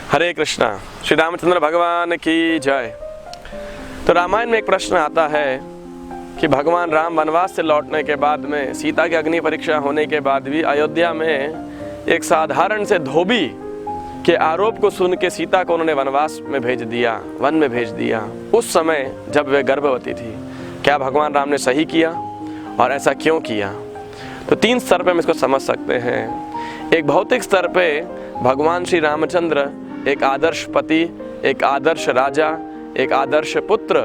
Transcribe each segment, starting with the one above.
हरे कृष्णा। श्री रामचंद्र भगवान की जय। तो रामायण में एक प्रश्न आता है कि भगवान राम वनवास से लौटने के बाद में सीता की अग्नि परीक्षा होने के बाद भी अयोध्या में एक साधारण से धोबी के आरोप को सुन के सीता को उन्होंने वनवास में भेज दिया, वन में भेज दिया, उस समय जब वे गर्भवती थी। क्या भगवान राम ने सही किया और ऐसा क्यों किया? तो 3 स्तर पे हम इसको समझ सकते हैं। एक भौतिक स्तर पे भगवान श्री रामचंद्र एक आदर्श पति, एक आदर्श राजा, एक आदर्श पुत्र,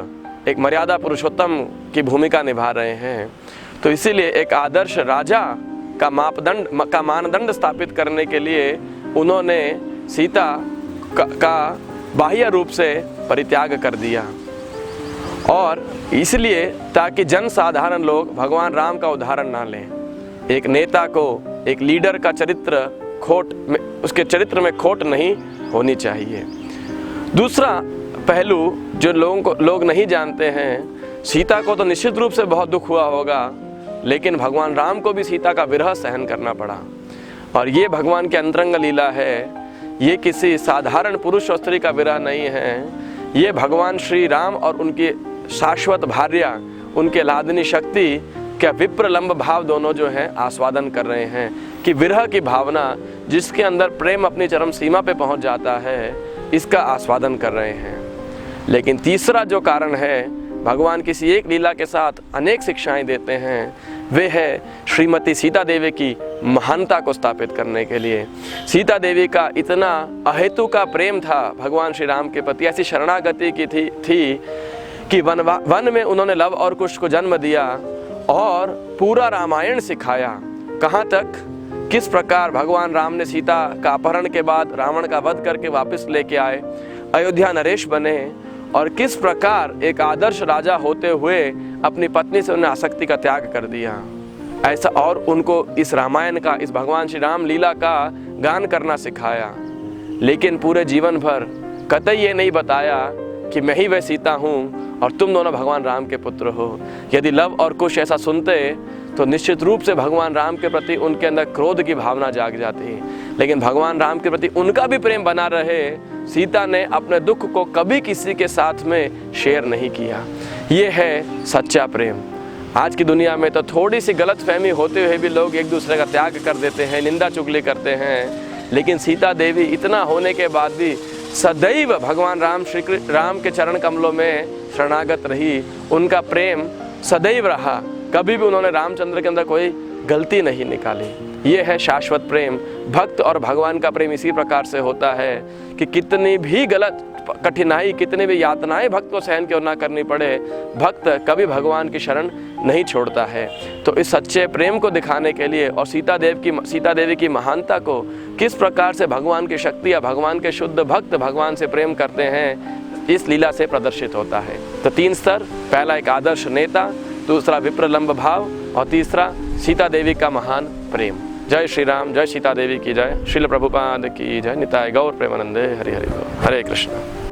एक मर्यादा पुरुषोत्तम की भूमिका निभा रहे हैं। तो इसीलिए एक आदर्श राजा का मानदंड स्थापित करने के लिए उन्होंने सीता का बाह्य रूप से परित्याग कर दिया, और इसलिए ताकि जन साधारण लोग भगवान राम का उदाहरण ना लें। एक नेता को, एक लीडर का उसके चरित्र में खोट नहीं होनी चाहिए। दूसरा पहलू जो लोग नहीं जानते हैं, सीता को तो निश्चित रूप से बहुत दुख हुआ होगा, लेकिन भगवान राम को भी सीता का विरह सहन करना पड़ा। और ये भगवान की अंतरंग लीला है, ये किसी साधारण पुरुष और स्त्री का विरह नहीं है। ये भगवान श्री राम और उनकी शाश्वत भार्या, उनके लादनी शक्ति क्या विप्रलंब भाव दोनों जो हैं आस्वादन कर रहे हैं कि विरह की भावना, जिसके अंदर प्रेम अपनी चरम सीमा पे पहुंच जाता है, इसका आस्वादन कर रहे हैं। लेकिन तीसरा जो कारण है, भगवान किसी एक लीला के साथ अनेक शिक्षाएं देते हैं, वे है श्रीमती सीता देवी की महानता को स्थापित करने के लिए। सीता देवी का इतना अहेतु का प्रेम था भगवान श्री राम के प्रति, ऐसी शरणागति की थी कि वन में उन्होंने लव और कुश को जन्म दिया और पूरा रामायण सिखाया। कहाँ तक, किस प्रकार भगवान राम ने सीता का अपहरण के बाद रावण का वध करके वापस लेके आए, अयोध्या नरेश बने, और किस प्रकार एक आदर्श राजा होते हुए अपनी पत्नी से उन्हें आसक्ति का त्याग कर दिया। ऐसा और उनको इस रामायण का, इस भगवान श्री राम लीला का गान करना सिखाया। लेकिन पूरे जीवन भर कतई ये नहीं बताया कि मैं ही वह सीता हूँ और तुम दोनों भगवान राम के पुत्र हो। यदि लव और कुश ऐसा सुनते तो निश्चित रूप से भगवान राम के प्रति उनके अंदर क्रोध की भावना जाग जाती। लेकिन भगवान राम के प्रति उनका भी प्रेम बना रहे, सीता ने अपने दुख को कभी किसी के साथ में शेयर नहीं किया। ये है सच्चा प्रेम। आज की दुनिया में तो थोड़ी सी गलतफहमी होते हुए भी लोग एक दूसरे का त्याग कर देते हैं, निंदा चुगली करते हैं। लेकिन सीता देवी इतना होने के बाद भी सदैव भगवान राम के चरण कमलों में शरणागत रही। उनका प्रेम सदैव रहा, कभी भी उन्होंने रामचंद्र के अंदर कोई गलती नहीं निकाली। ये है शाश्वत प्रेम। भक्त और भगवान का प्रेम इसी प्रकार से होता है कि कितनी भी गलत कठिनाई, कितनी भी यातनाएं भक्त को सहन क्यों ना करनी पड़े, भक्त कभी भगवान की शरण नहीं छोड़ता है। तो इस सच्चे प्रेम को दिखाने के लिए और सीता देवी की महानता को, किस प्रकार से भगवान की शक्ति या भगवान के शुद्ध भक्त भगवान से प्रेम करते हैं, इस लीला से प्रदर्शित होता है। तो 3 स्तर, पहला एक आदर्श नेता, दूसरा विप्रलंब भाव, और तीसरा सीता देवी का महान प्रेम। जय श्री राम, जय सीता देवी की जय। श्रील प्रभुपाद की जय। निताय गौर प्रेमानंदे। हरि हरि बोल। हरे कृष्ण।